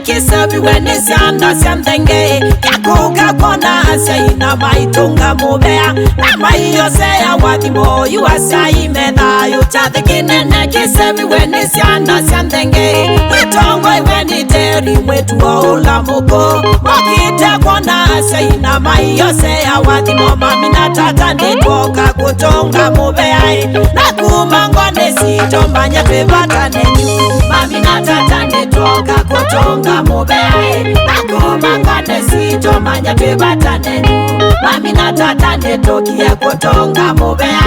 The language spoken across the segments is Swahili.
Kisabi weni sianda siandenge Yakuga kona asayina maitunga mubea Nama iyo seya wadimo yuasai medhayo Chathikine kisabi weni sianda siandenge Mwitongo weni teri mwetu wa ula muko Wakite kona asayina maiyo seya wadimo Mamina tata nitoka kutonga mubea Nakumangone sito manya pebata nenyu Mamina tata nitoka kutonga mubea Nakumangone sito manya pebata nenyu Mamina tata nitokia kutonga mubea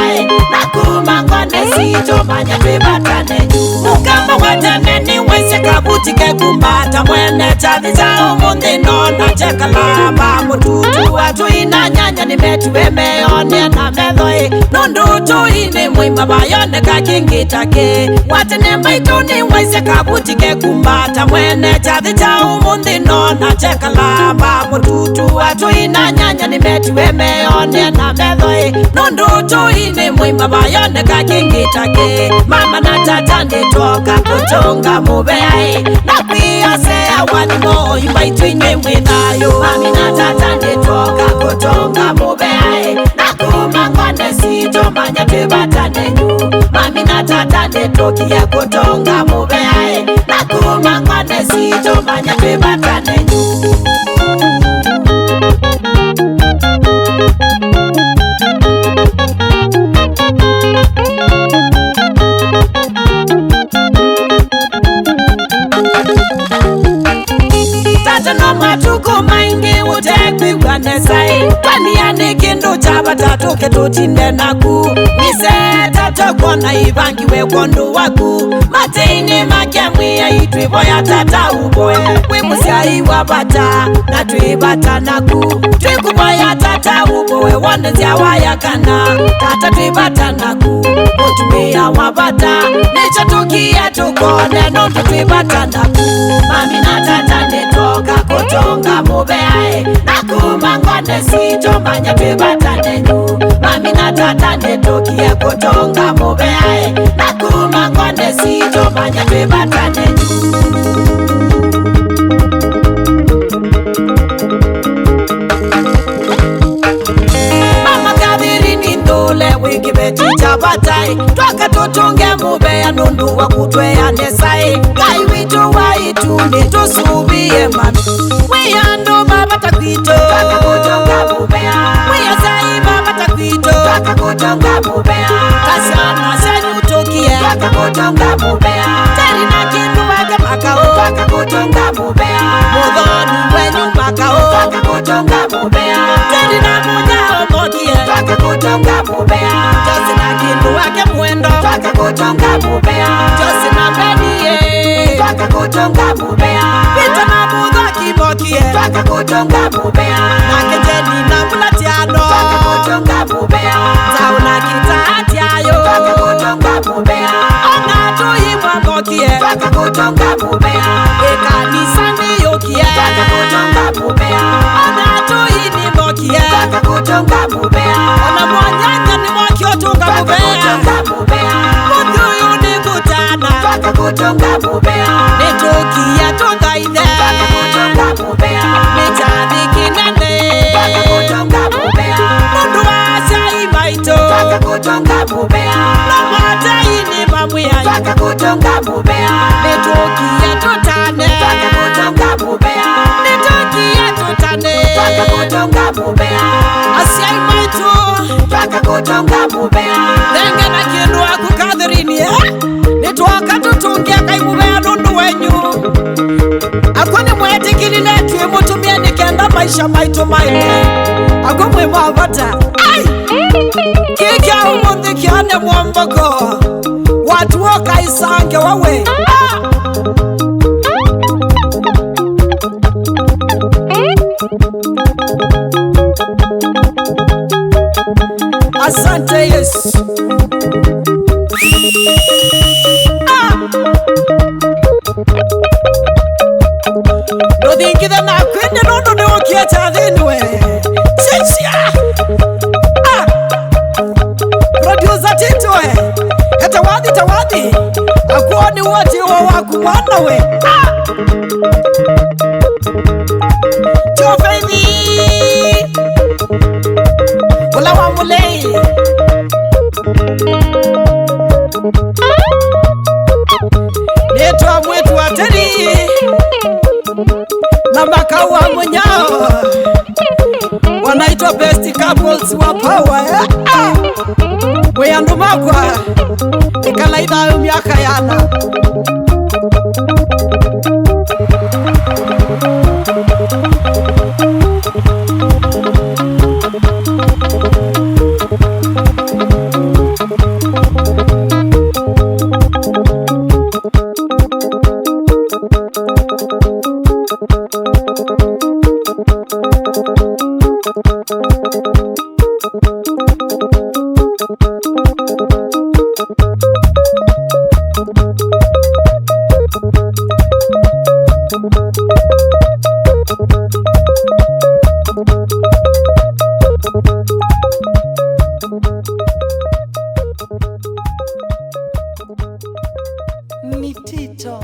Nakumangone sito manya pebata nenyu Mukamba wataneni wese kabutike kumbata Mwene chathi zao mundi nona chekalaba Mututu watu ina nyanya ni metu wemeone na medhoi Nundutu ini mwima bayone kakingitake Watene maituni wese kabutike kumbata Mwene chathi zao mundi nona chekalaba Mututu watu ina nyanya ni metu wemeone na medhoi Nundutu ini mwima bayone kakingitake Mama na tata nitoka kutonga mubea Na pia sea wadimo Imbaitu inye mwithayo Mami na tata nitoka kutonga mubea Nakumangone sito manya pebata nenyu Mami na tata nitokia kutonga mubea Nakumangone sito manya pebata nenyu No matuko maingi utekwi wanesai Kwani yani kindu chabatatu ketutinde naku Mise tato kona ivangi we kondo waku Mateini makiamwi ya itwibo ya tata uboe Wimusia iwa bata na tuibata naku Twikubo ya tata uboe wandezia wayakana Tata tuibata naku Utumia wabata Nicho tukia tukone Nundu tuibata naku Mami na tata nitoka kutonga mubea Nakumangone sito manya pebata nenyu Mami na tata nitokia kutonga mubea Nakumangone sito manya pebata nenyu Mama kadhiri ni ndule wiki beti chabatai Twaka tutunge mubea nundu wa kutwea nesai Gai witu waitu nitusubie mami Wiyando baba takwito Twaka kutonga mubea Wiyasai baba takwito Twaka kutonga mubea Kasana senyu tukie Twaka kutonga mubea Teri na kindu wake makao Twaka kutonga mubea Mudhoni wenyu makao Twaka kutonga mubea Teri na munyao mokie Twaka kutonga mubea Josi na kindu wake mwendo Twaka kutonga mubea Josi na bedie Twaka kutonga mubea Pita na mudha kibokie Twaka kutonga mubea Na kejeni na mulatiano Twaka kutonga mubea Tauna kitati ayo Twaka kutonga mubea Ona tuimwa mokie Twaka kutonga mubea Ekanisa ni yokie Twaka kutonga mubea Ona tuini mokie Twaka kutonga mubea Ona mwanyanya ni mwakio tunga mubea Twaka kutonga mubea Muthuyu ni kutana Twaka kutonga mubea Nitukia tunga ide Twaka kutonga mubea Nichathi kinene Twaka kutonga mubea Mundu wasya imaito Twaka kutonga mubea Nomwate ini mamwia Twaka kutonga mubea Nitukia tutane Twaka kutonga mubea Nitukia tutane Twaka kutonga mubea Asya imaito Twaka kutonga mubea Nenge na kindu waku kadhirini Nituaka tutungia kai mubea nundu wenyu Akoni mwetikilile tuwe mutumia nikenda maisha maitu maile Ako mwema wavata Ai! Kikia umundi kiane mwamboko Watu woka isange wawe Asante Yesu Nodhingitha na kwende nono ni wakia chadhinwe Sisia Producer Tito Tawadhi mwana we Chofevi Ula wa mulei Neto mwetu wateri na makao wa mwenyao wanaitwa best couples wa power Weyandu makwa ikalaitha miaka yana Ni Tito.